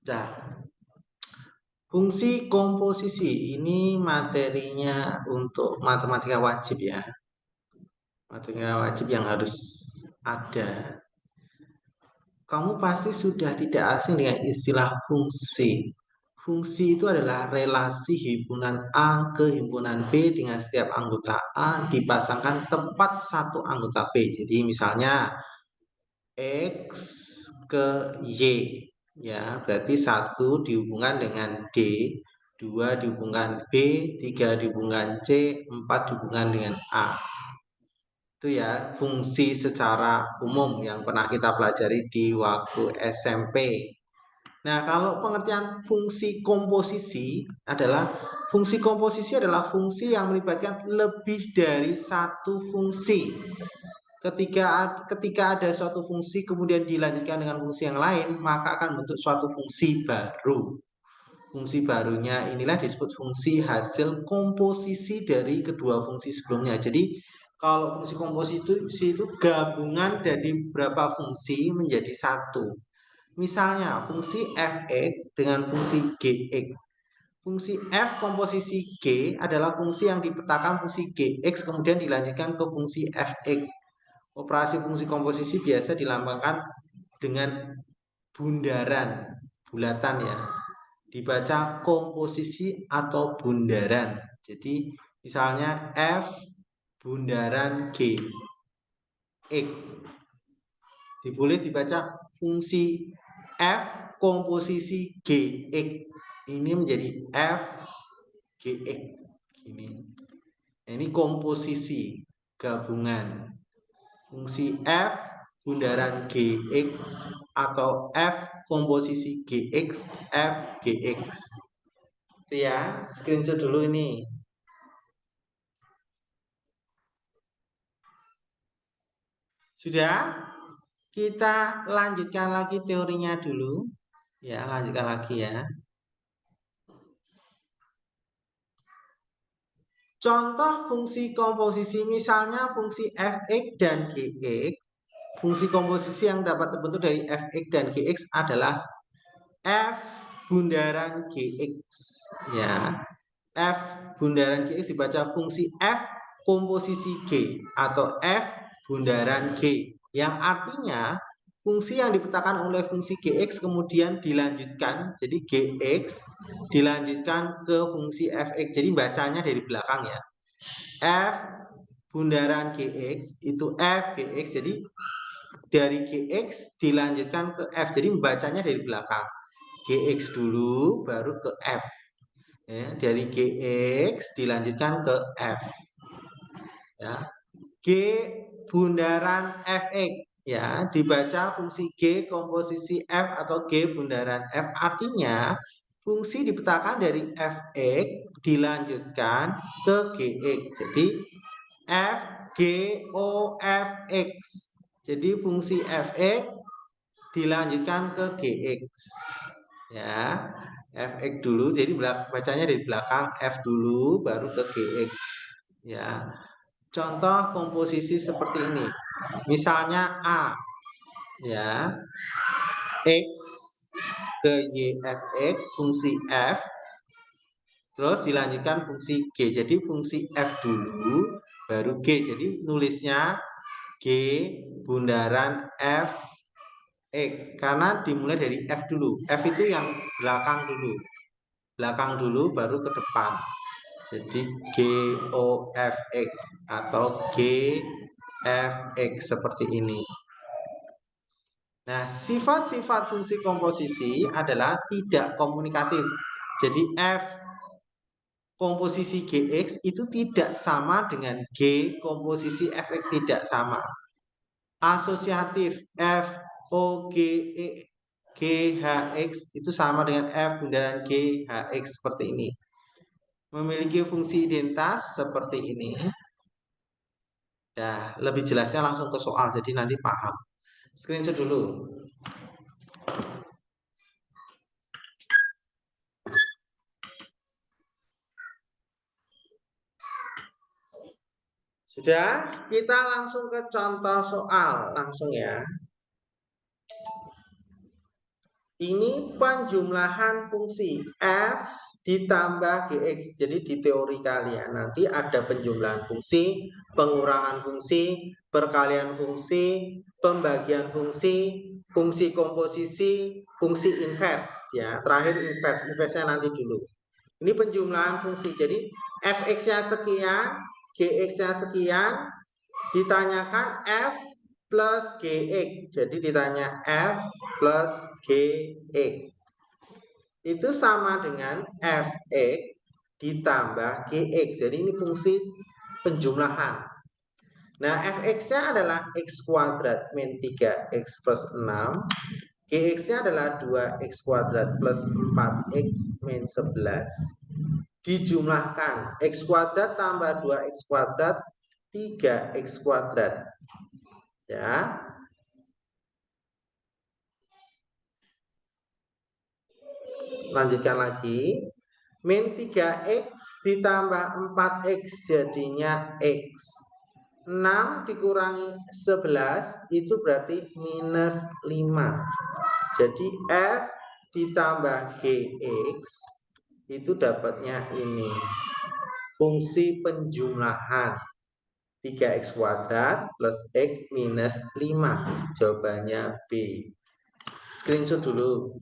Nah, fungsi komposisi ini materinya untuk matematika wajib ya. Matematika wajib yang harus ada. Kamu pasti sudah tidak asing dengan istilah fungsi. Fungsi itu adalah relasi himpunan A ke himpunan B dengan setiap anggota A dipasangkan tepat satu anggota B. Jadi misalnya X ke Y. Ya, berarti satu dihubungkan dengan D, dua dihubungkan B, tiga dihubungkan C, empat dihubungkan dengan A. Itu ya fungsi secara umum yang pernah kita pelajari di waktu SMP. Nah, kalau pengertian fungsi komposisi adalah fungsi yang melibatkan lebih dari satu fungsi. Ketika ada suatu fungsi kemudian dilanjutkan dengan fungsi yang lain, maka akan bentuk suatu fungsi baru. Fungsi barunya inilah disebut fungsi hasil komposisi dari kedua fungsi sebelumnya. Jadi kalau fungsi komposisi itu gabungan dari beberapa fungsi menjadi satu. Misalnya fungsi f(x) dengan fungsi gx. Fungsi f komposisi g adalah fungsi yang dipetakan fungsi gx kemudian dilanjutkan ke fungsi f(x). Operasi fungsi komposisi biasa dilambangkan dengan bundaran, bulatan ya. Dibaca komposisi atau bundaran. Jadi misalnya f bundaran g x. Boleh dibaca fungsi f komposisi gx. Ini menjadi f gx. Gini. Ini komposisi gabungan fungsi f bundaran gx atau f komposisi gx f gx. Itu ya, screenshot dulu ini. Sudah? Kita lanjutkan lagi teorinya dulu. Ya, lanjutkan lagi ya. Contoh fungsi komposisi misalnya fungsi f(x) dan gx. Fungsi komposisi yang dapat terbentuk dari f(x) dan gx adalah f bundaran gx. Ya, f bundaran gx dibaca fungsi f komposisi g atau f bundaran g. Yang artinya fungsi yang dipetakan oleh fungsi gx kemudian dilanjutkan, jadi gx dilanjutkan ke fungsi f(x). Jadi bacanya dari belakang ya. F bundaran gx itu f gx, jadi dari gx dilanjutkan ke f. Jadi bacanya dari belakang. Gx dulu baru ke f. Ya, dari gx dilanjutkan ke f. Ya. G bundaran fx ya dibaca fungsi G komposisi F atau G bundaran F, artinya fungsi dipetakan dari fx dilanjutkan ke gx. Jadi f g o fx. Jadi fungsi fx dilanjutkan ke gx. Ya. Fx dulu, jadi bacanya dari belakang f dulu baru ke gx. Ya. Contoh komposisi seperti ini. Misalnya A ya. X ke y fx fungsi f terus dilanjutkan fungsi g. Jadi fungsi f dulu baru g. Jadi nulisnya g bundaran f x karena dimulai dari f dulu. F itu yang belakang dulu. Belakang dulu baru ke depan. Jadi GOFX atau GFX seperti ini. Nah, sifat-sifat fungsi komposisi adalah tidak komunikatif. Jadi F komposisi GX itu tidak sama dengan G komposisi FX, tidak sama. Asosiatif F O G E GHX itu sama dengan F bundaran GHX seperti ini. Memiliki fungsi identitas seperti ini. Ya, lebih jelasnya langsung ke soal, jadi nanti paham. Screenshot dulu. Sudah, kita langsung ke contoh soal, langsung ya. Ini penjumlahan fungsi f ditambah gx. Jadi di teori kalian nanti ada penjumlahan fungsi, pengurangan fungsi, perkalian fungsi, pembagian fungsi, fungsi komposisi, fungsi invers ya. Terakhir invers, inversnya nanti dulu. Ini penjumlahan fungsi. Jadi fx-nya sekian, gx-nya sekian, ditanyakan f plus gx. Jadi ditanya f plus gx. Itu sama dengan fx ditambah gx. Jadi ini fungsi penjumlahan. Nah, fx-nya adalah x kuadrat min 3x plus 6. Gx-nya adalah 2x kuadrat plus 4x min 11. Dijumlahkan x kuadrat tambah 2x kuadrat 3x kuadrat. Ya. Lanjutkan lagi. Min 3x ditambah 4x jadinya x. 6 dikurangi 11 itu berarti minus 5. Jadi f ditambah gx itu dapatnya ini. Fungsi penjumlahan 3x kuadrat plus x minus 5. Jawabannya B. Screenshot dulu.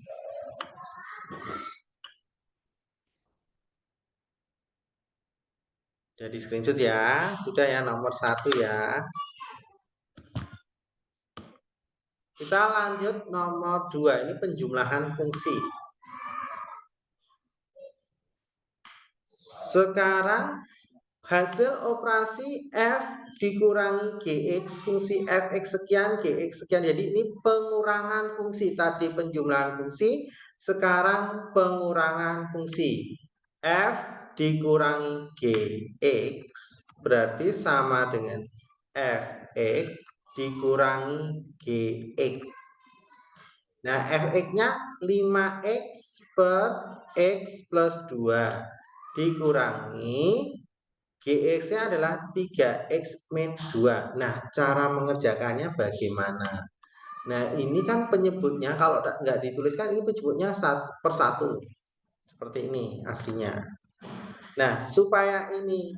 Jadi screenshot ya. Sudah ya, nomor 1 ya. Kita lanjut nomor 2. Ini penjumlahan fungsi. Sekarang hasil operasi f dikurangi gx, fungsi fx sekian, gx sekian. Jadi ini pengurangan fungsi. Tadi penjumlahan fungsi, sekarang pengurangan fungsi. F dikurangi gx berarti sama dengan fx dikurangi gx. Nah, fx-nya 5x per x plus 2 dikurangi gx-nya adalah 3x min 2. Nah, cara mengerjakannya bagaimana? Nah, ini kan penyebutnya kalau nggak dituliskan, ini penyebutnya per 1. Seperti ini aslinya. Nah, supaya ini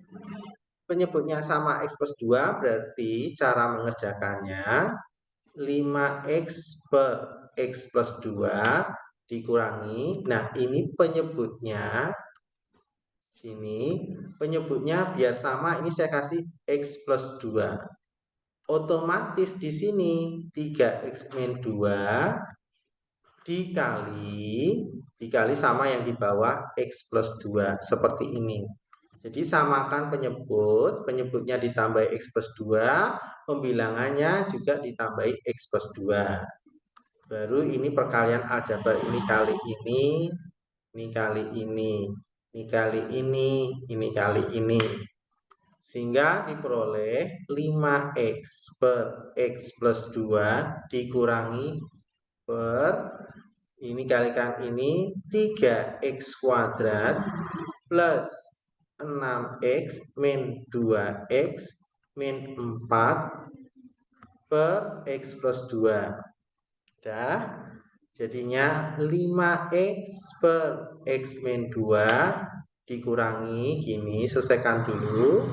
penyebutnya sama x plus 2, berarti cara mengerjakannya 5x per x plus 2 dikurangi. Nah, ini penyebutnya sini, penyebutnya biar sama, ini saya kasih x plus 2. Otomatis di sini 3x min 2 dikali sama yang di bawah x plus 2 seperti ini. Jadi samakan penyebutnya ditambahi x plus 2, pembilangannya juga ditambahi x plus 2. Baru ini perkalian aljabar, ini kali ini kali ini kali ini kali ini. Sehingga diperoleh 5x per x plus 2 dikurangi per ini kalikan ini 3x kuadrat plus 6x min 2x min 4 per x plus 2. Dah, jadinya 5x per x min 2 dikurangi gini, selesaikan dulu.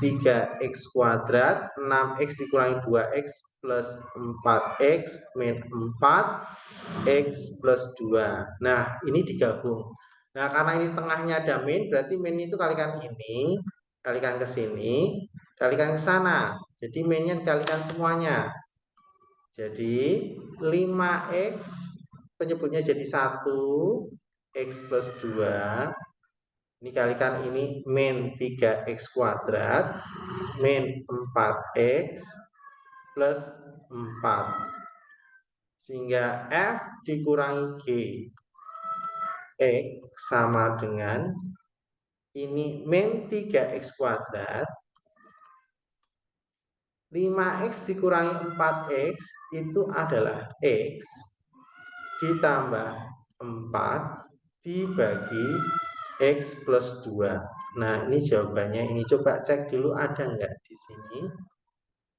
3x kuadrat, 6x dikurangi 2x plus 4x min 4x plus 2. Nah, ini digabung. Nah, karena ini tengahnya ada min, berarti min itu kalikan ini, kalikan ke sini, kalikan ke sana. Jadi minnya dikalikan semuanya. Jadi 5x penyebutnya jadi 1, x plus 2. Ini kalikan ini min 3x kuadrat min 4x plus 4. Sehingga f dikurangi g x sama dengan ini min 3x kuadrat 5x dikurangi 4x itu adalah x ditambah 4 dibagi x plus 2. Nah, ini jawabannya. Ini coba cek dulu ada nggak di sini.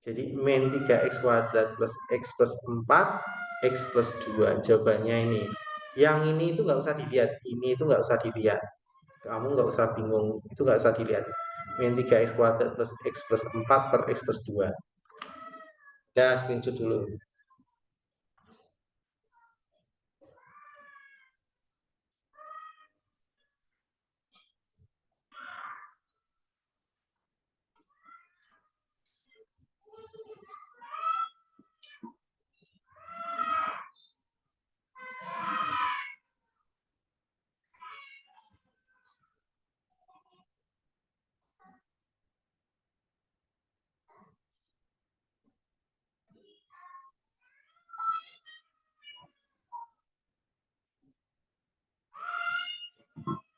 Jadi min 3x kuadrat plus x plus 4 x plus 2. Jawabannya ini. Yang ini itu nggak usah dilihat, ini itu nggak usah dilihat. Kamu nggak usah bingung, itu nggak usah dilihat. Min 3x kuadrat plus x plus 4 per x plus 2. Nah, screenshot dulu.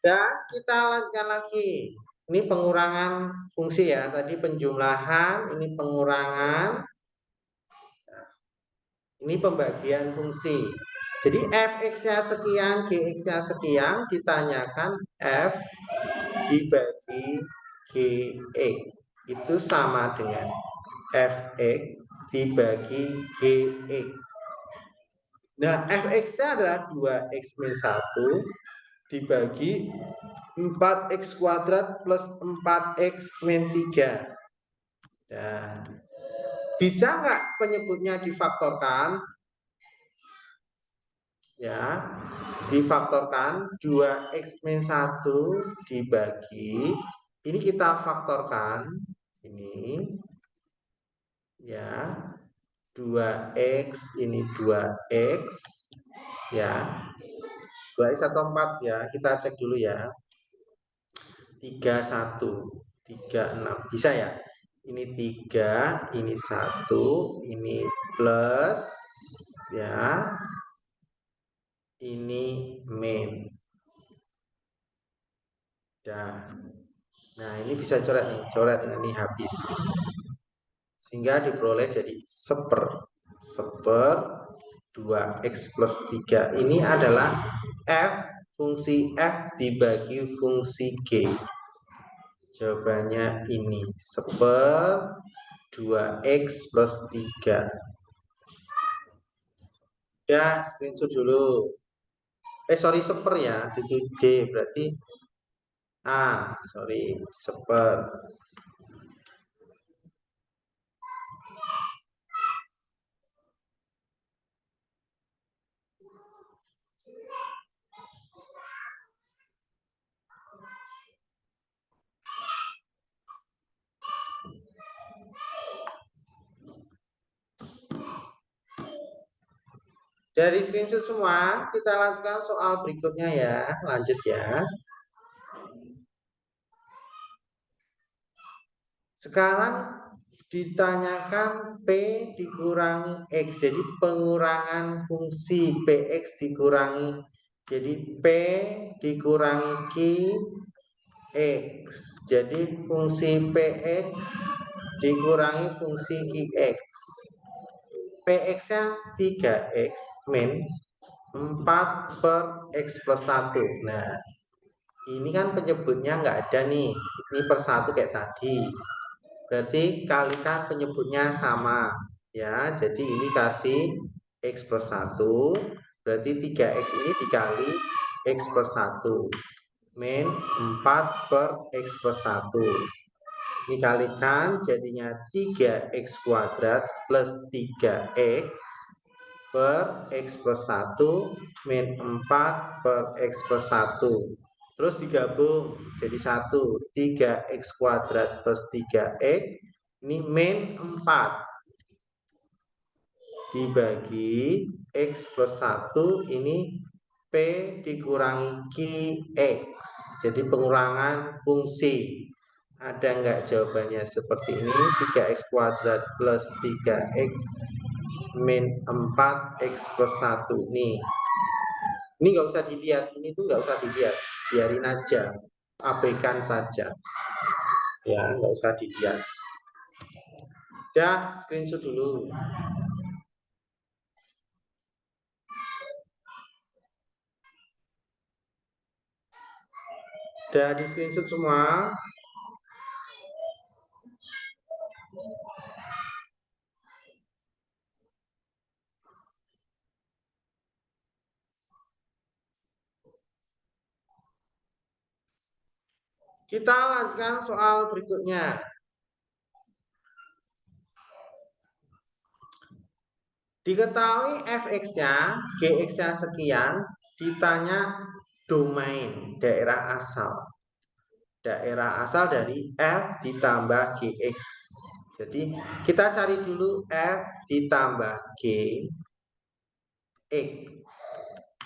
Dan kita lanjutkan lagi. Ini pengurangan fungsi ya. Tadi penjumlahan, ini pengurangan, ini pembagian fungsi. Jadi fx-nya sekian, gx-nya sekian, ditanyakan f dibagi gx. Itu sama dengan fx dibagi gx. Nah, fx-nya adalah 2x min 1 dibagi 4x kuadrat plus 4x min 3. Nah, bisa nggak penyebutnya difaktorkan? Ya, difaktorkan 2x min 1 dibagi, ini kita faktorkan, ini ya, 2x, ini 2x, ya, 2x atau 4 ya, kita cek dulu ya, 31, 36, bisa ya, ini 3, ini 1, ini plus, ya, ini min. Ya. Nah, ini bisa coret nih, coret dengan ini habis. Sehingga diperoleh jadi seper 2x plus 3. Ini adalah f, fungsi f dibagi fungsi g. Jawabannya ini seper 2x plus 3. Ya, screenshot dulu. Sorry, seper ya, itu D berarti sorry, seper. Dari screenshot semua, kita lakukan soal berikutnya ya. Lanjut ya. Sekarang ditanyakan P dikurangi X. Jadi pengurangan fungsi PX dikurangi. Jadi P dikurangi Q X. Jadi fungsi PX dikurangi fungsi QX. PX-nya 3X min 4 per X plus 1. Nah, ini kan penyebutnya nggak ada nih. Ini per 1 kayak tadi. Berarti kalikan penyebutnya sama. Ya, jadi ini kasih X plus 1. Berarti 3X ini dikali X plus 1. Min 4 per X plus 1. Ini kalikan jadinya 3X kuadrat plus 3X per X plus 1 min 4 per X plus 1. Terus digabung jadi 1. 3X kuadrat plus 3X. Ini min 4. Dibagi X plus 1. Ini P dikurangi QX. Jadi pengurangan fungsi. Ada nggak jawabannya seperti ini? 3x kuadrat plus 3x min 4x plus 1. Nih, ini nggak usah dilihat, ini tuh nggak usah dilihat, biarin aja, abaikan saja, ya nggak usah dilihat. Dah, screenshot dulu. Udah di screenshot semua. Kita lanjutkan soal berikutnya. Diketahui fx-nya, gx-nya sekian, ditanya domain daerah asal. Daerah asal dari f ditambah gx. Jadi kita cari dulu f ditambah g x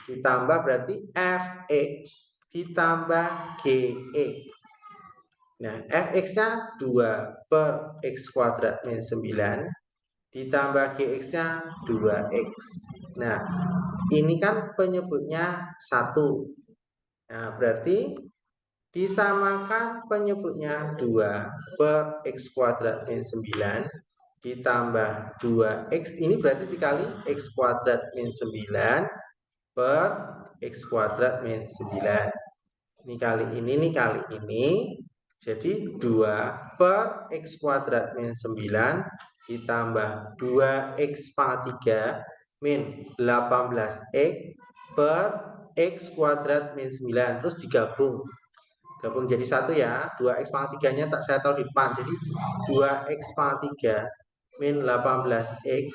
ditambah berarti fx ditambah gx. Nah, fx-nya 2 per x kuadrat min 9 ditambah gx-nya 2x. Nah, ini kan penyebutnya 1. Nah, berarti disamakan penyebutnya 2 per x kuadrat min 9 ditambah 2x. Ini berarti dikali x kuadrat min 9 per x kuadrat min 9. Ini kali ini kali ini. Jadi 2 per x kuadrat min 9 ditambah 2x pangkat 3 min 18x per x kuadrat min 9. Terus digabung. Gabung jadi 1 ya. 2x pangkat 3-nya saya taruh di depan. Jadi 2x pangkat 3 min 18x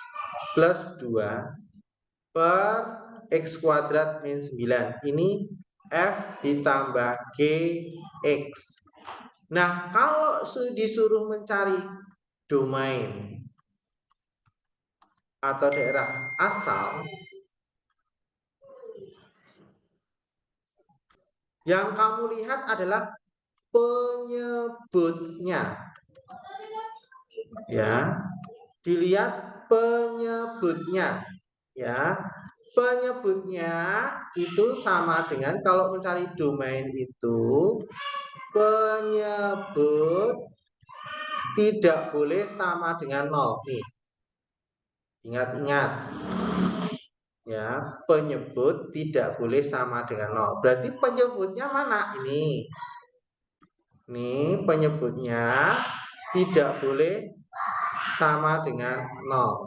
plus 2 per x kuadrat min 9. Ini f ditambah gx. Nah, kalau disuruh mencari domain atau daerah asal, yang kamu lihat adalah penyebutnya. Ya, dilihat penyebutnya. Ya, penyebutnya itu sama dengan kalau mencari domain itu penyebut tidak boleh sama dengan 0 nih. Ingat-ingat. Ya, penyebut tidak boleh sama dengan 0. Berarti penyebutnya mana? Ini. Ini penyebutnya tidak boleh sama dengan 0.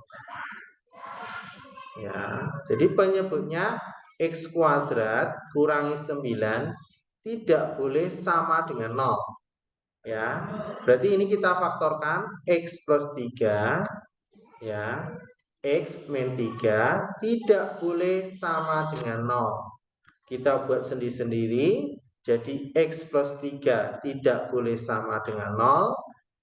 Ya, jadi penyebutnya x kuadrat kurangi 9 tidak boleh sama dengan 0. Ya, berarti ini kita faktorkan x plus 3 ya, x min 3 tidak boleh sama dengan 0. Kita buat sendiri-sendiri. Jadi x plus 3 tidak boleh sama dengan 0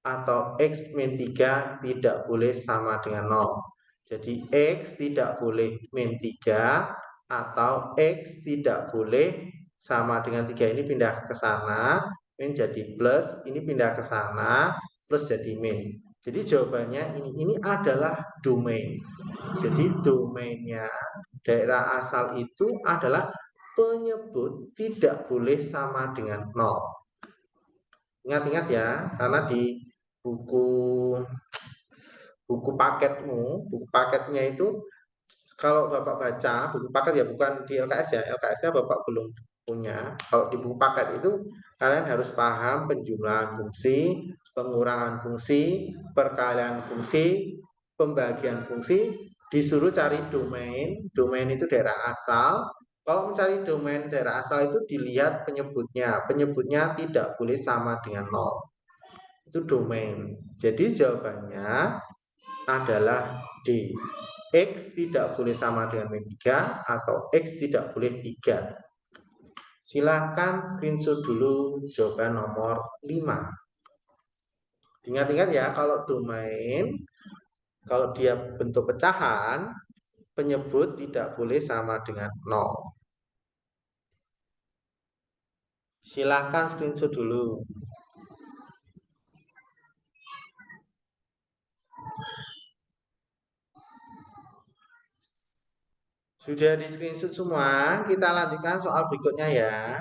atau x min 3 tidak boleh sama dengan 0. Jadi x tidak boleh min 3 atau x tidak boleh sama dengan 3. Ini pindah ke sana, min jadi plus, ini pindah ke sana, plus jadi min. Jadi jawabannya ini adalah domain. Jadi domainnya daerah asal itu adalah penyebut tidak boleh sama dengan 0. Ingat-ingat ya, karena di buku paketnya itu kalau Bapak baca buku paket ya, bukan di LKS ya. LKS-nya Bapak belum punya. Kalau di buku paket itu kalian harus paham penjumlahan fungsi, pengurangan fungsi, perkalian fungsi, pembagian fungsi, disuruh cari domain. Domain itu daerah asal. Kalau mencari domain daerah asal itu dilihat penyebutnya. Penyebutnya tidak boleh sama dengan 0. Itu domain. Jadi jawabannya adalah D. X tidak boleh sama dengan min 3 atau X tidak boleh 3. Silahkan screenshot dulu jawaban nomor 5. Ingat-ingat ya, kalau domain, kalau dia bentuk pecahan, penyebut tidak boleh sama dengan 0. Silahkan screenshot dulu. Sudah di screenshot semua, kita lanjutkan soal berikutnya ya.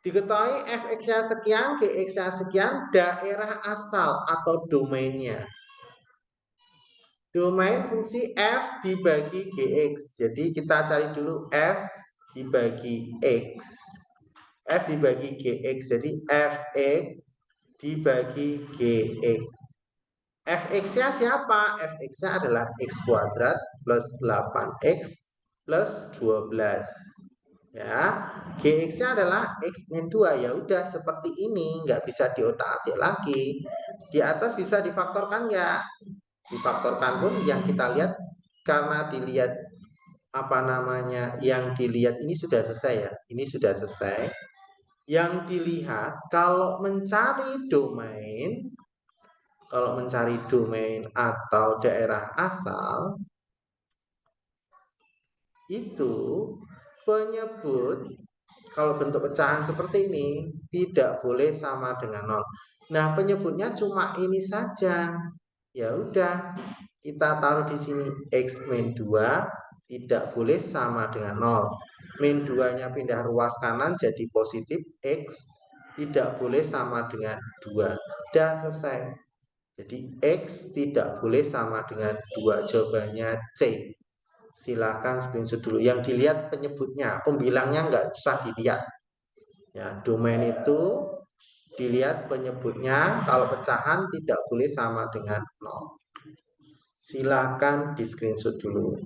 Diketahui fx-nya sekian, gx-nya sekian, daerah asal atau domainnya. Domain fungsi f dibagi gx. Jadi kita cari dulu f dibagi x. F dibagi gx. Jadi fx dibagi gx. Fx-nya siapa? Fx-nya adalah x kuadrat plus 8x plus 12. Ya, GX-nya adalah X min 2. Ya udah seperti ini, nggak bisa diotak-atik lagi. Di atas bisa difaktorkan nggak? Difaktorkan pun yang kita lihat, karena dilihat apa namanya, yang dilihat ini sudah selesai ya. Ini sudah selesai. Yang dilihat kalau mencari domain atau daerah asal itu penyebut kalau bentuk pecahan seperti ini tidak boleh sama dengan nol. Nah, penyebutnya cuma ini saja. Ya udah, kita taruh di sini X min 2 tidak boleh sama dengan nol. Min 2-nya pindah ruas kanan jadi positif, X tidak boleh sama dengan 2. Sudah selesai. Jadi X tidak boleh sama dengan 2. Jawabannya C. Silakan screenshot dulu. Yang dilihat penyebutnya, pembilangnya nggak usah dilihat. Ya, domain itu dilihat penyebutnya, kalau pecahan tidak boleh sama dengan 0. Silakan di screenshot dulu.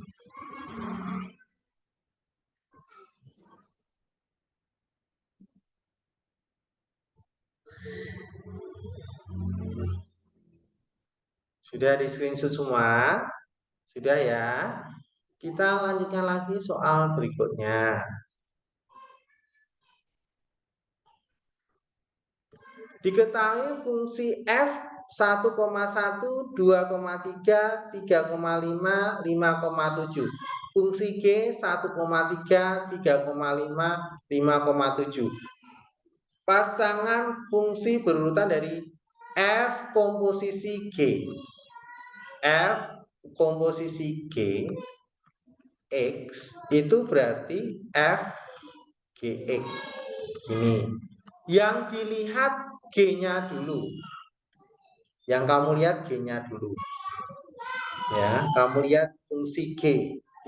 Sudah di screenshot semua? Sudah ya? Kita lanjutkan lagi soal berikutnya. Diketahui fungsi f 1,1, 2,3, 3,5, 5,7. Fungsi g 1,3, 3,5, 5,7. Pasangan fungsi berurutan dari f komposisi g. F komposisi g x itu berarti f gx. Gini. Yang dilihat G-nya dulu. Yang kamu lihat G-nya dulu. Ya, kamu lihat fungsi G.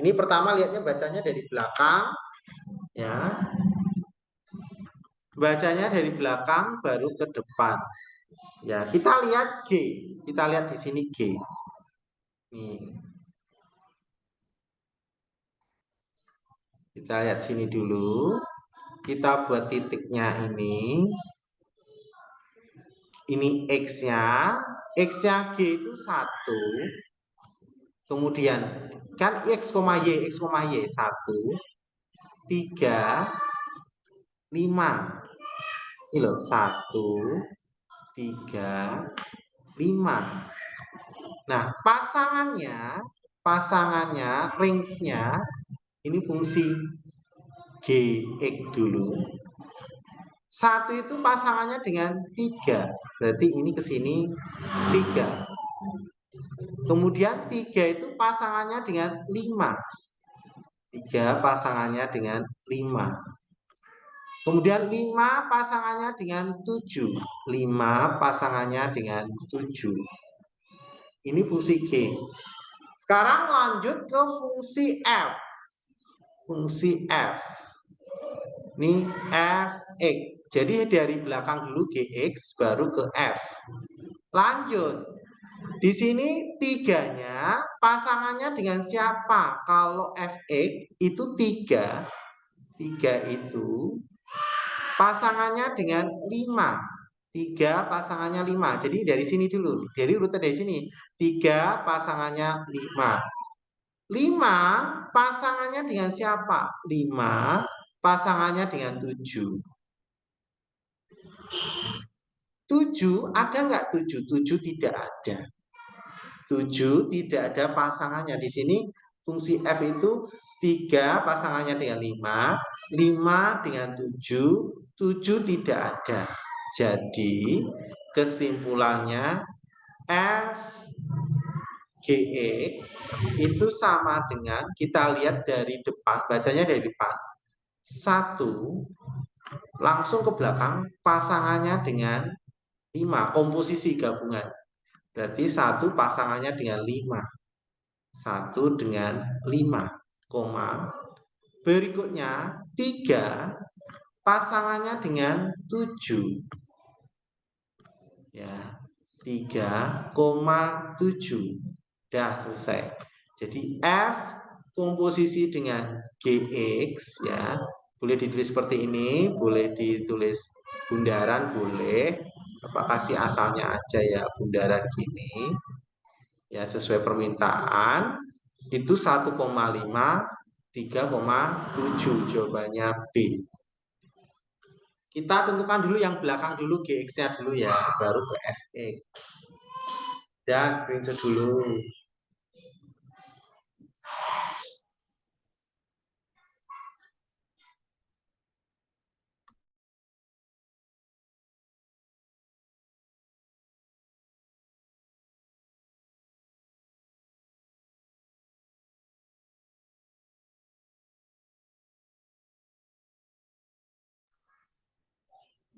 Ini pertama lihatnya bacanya dari belakang. Ya. Bacanya dari belakang baru ke depan. Ya, kita lihat G. Kita lihat di sini G. Nih. Kita lihat sini dulu. Kita buat titiknya ini. Ini X-nya. X-nya G itu 1. Kemudian kan X, Y 1, 3, 5. Ini loh, 1, 3, 5. Nah, pasangannya, range-nya ini fungsi Gx dulu. 1 itu pasangannya dengan 3. Berarti ini ke sini 3. Kemudian 3 itu pasangannya dengan 5. 3 pasangannya dengan 5. Kemudian 5 pasangannya dengan 7. 5 pasangannya dengan 7. Ini fungsi G. Sekarang lanjut ke fungsi F. Fungsi F. Ini Fx. Jadi dari belakang dulu Gx baru ke F. Lanjut. Di sini 3-nya pasangannya dengan siapa? Kalau Fx itu 3. 3 itu pasangannya dengan 5. 3 pasangannya 5. Jadi dari sini dulu. Dari urutan dari sini. 3 pasangannya 5. 5 pasangannya dengan siapa? 5 pasangannya dengan 7. 7 ada nggak 7? 7 tidak ada. 7 tidak ada pasangannya. Di sini fungsi F itu 3 pasangannya dengan 5. 5 dengan 7. 7 tidak ada. Jadi kesimpulannya F GE itu sama dengan, kita lihat dari depan, bacanya dari depan. 1 langsung ke belakang pasangannya dengan 5, komposisi gabungan. Berarti 1 pasangannya dengan 5. 1 dengan 5, koma. Berikutnya 3 pasangannya dengan 7. Ya, 3,7. Dah selesai. Jadi F komposisi dengan GX ya, Boleh ditulis seperti ini, boleh ditulis bundaran, boleh. Bapak kasih asalnya aja ya, bundaran gini. Ya, sesuai permintaan. Itu 1,5, 3,7 jawabannya B. Kita tentukan dulu yang belakang dulu, GX-nya dulu ya, baru ke FX. Dan screenshot dulu.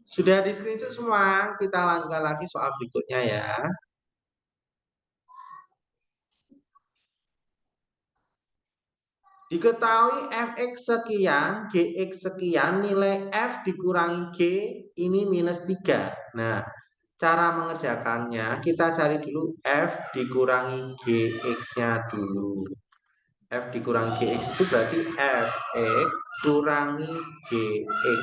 Sudah di screenshot semua, kita lanjutkan lagi soal berikutnya ya. Diketahui fx sekian, gx sekian, nilai f dikurangi g ini minus 3. Nah, cara mengerjakannya kita cari dulu f dikurangi gx-nya dulu. F dikurangi gx itu berarti fx kurangi gx.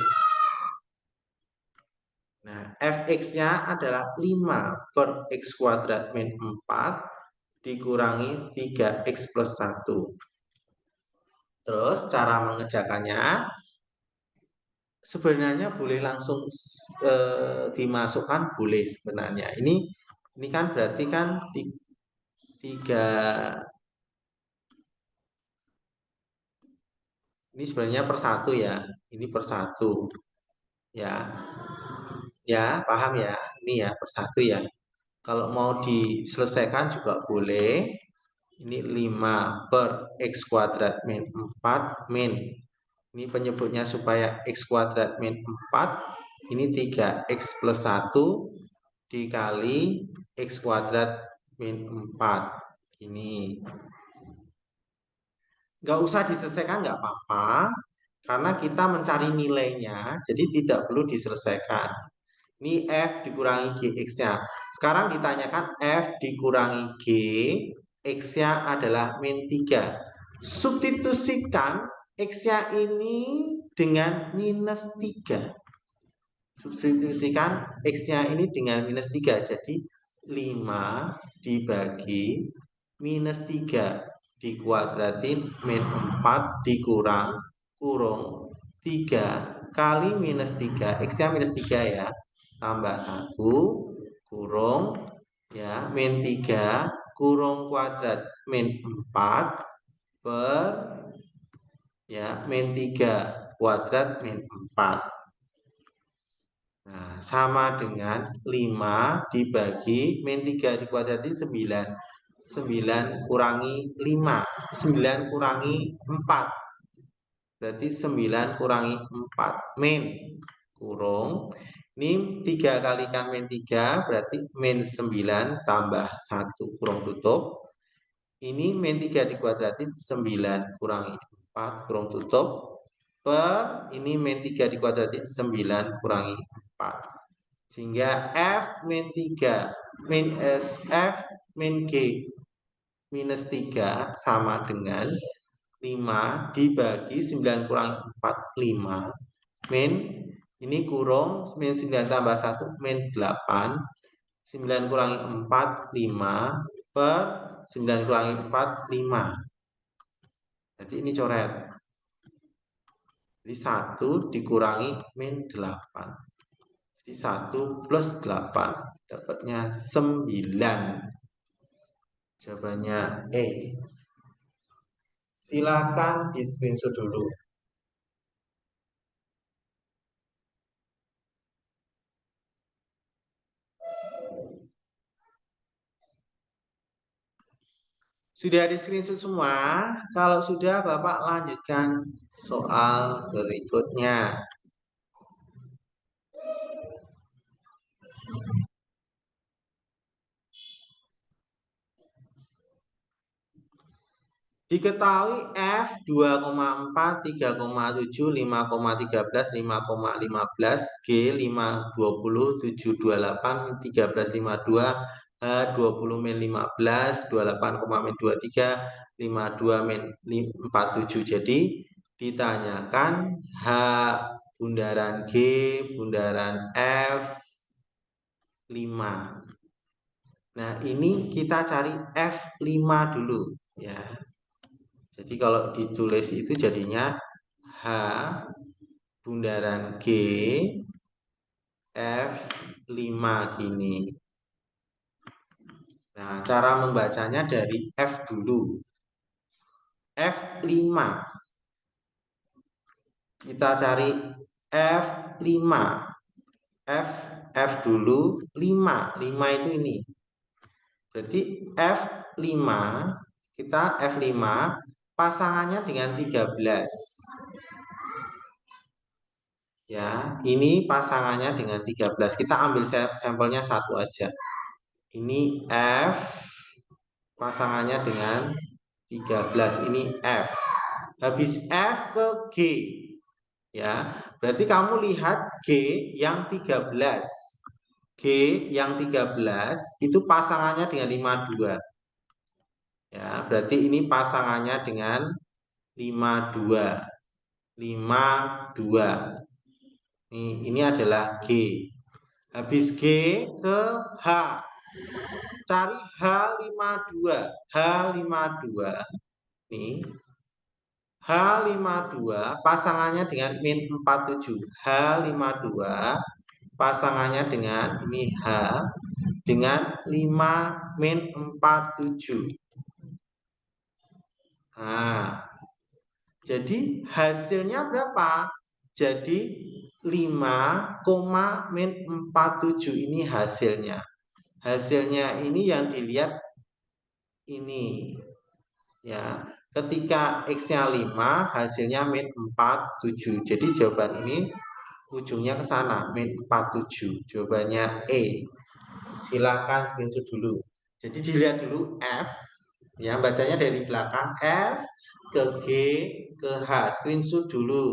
Nah, fx-nya adalah 5 per x kuadrat min 4 dikurangi 3x plus 1. Terus cara mengerjakannya sebenarnya boleh langsung dimasukkan, boleh sebenarnya. Ini kan berarti kan 3, ini sebenarnya per 1 ya. Ini per 1 ya. Ya, paham ya? Ini ya per 1 ya. Kalau mau diselesaikan juga boleh. Ini 5 per x kuadrat min 4 min. Ini penyebutnya supaya x kuadrat min 4. Ini 3x plus 1 dikali x kuadrat min 4. Ini. Nggak usah diselesaikan, nggak apa-apa. Karena kita mencari nilainya, jadi tidak perlu diselesaikan. Ini F dikurangi GX-nya. Sekarang ditanyakan F dikurangi G, X-nya adalah min 3. Substitusikan X-nya ini dengan minus 3. Substitusikan X-nya ini dengan minus 3. Jadi 5 dibagi minus 3 dikuadratin min 4 dikurang kurung 3 kali minus 3. X-nya minus 3 ya. Tambah 1 kurung ya min 3 kurung kuadrat min 4 per ya min 3 kuadrat min 4. Nah, sama dengan 5 dibagi min 3 dikuadratin 9. 9 kurangi 5. 9 kurangi 4. Berarti 9 kurangi 4 min kurung. Ini 3 kalikan min 3 berarti min 9 tambah 1 kurung tutup. Ini min 3 dikuadratin 9 kurangi 4 kurung tutup. Per ini min 3 dikuadratin 9 kurangi 4. Sehingga F min 3 min S F min G minus 3 sama dengan 5 dibagi 9 kurangi 4, 5 min ini kurung min 9 tambah 1 min 8. 9 kurangi 4, 5 per 9 kurangi 4, 5. Jadi ini coret. Jadi 1 dikurangi min 8. Jadi 1 plus 8. Dapatnya 9. Jawabannya E. Silakan di screenshot dulu. Sudah di screenshot semua? Kalau sudah, Bapak lanjutkan soal berikutnya. Diketahui F 2,4, 3,7, 5,13, 5,15, G 5,20, 7,28, 13,52, H 20 min 15, 28, min 23, 52 min 47. Jadi ditanyakan H bundaran G, bundaran F, 5. Nah, ini kita cari F5 dulu ya. Jadi kalau ditulis itu jadinya H bundaran G F5 gini. Nah, cara membacanya dari F dulu. F5. Kita cari F5. F dulu 5. 5 itu ini. Berarti F5, kita F5 pasangannya dengan 13. Ya, ini pasangannya dengan 13. Kita ambil sampelnya satu aja. Ini F pasangannya dengan 13. Ini F. Habis F ke G. Ya, berarti kamu lihat G yang 13. G yang 13 itu pasangannya dengan 52. Ya, berarti ini pasangannya dengan 52. 52. Ini adalah G. Habis G ke H. Cari H52. H52. Nih. H52 pasangannya dengan min 47. H52 pasangannya dengan ini H dengan 5 min 47. Nah, jadi hasilnya berapa? Jadi 5, min 47 ini hasilnya. Hasilnya ini yang dilihat ini. Ya, ketika X-nya 5, hasilnya min 47. Jadi jawaban ini ujungnya ke sana, min 47. Jawabannya E. Silakan screenshot dulu. Jadi dilihat dulu F, ya bacanya dari belakang F ke G ke H. Screenshot dulu.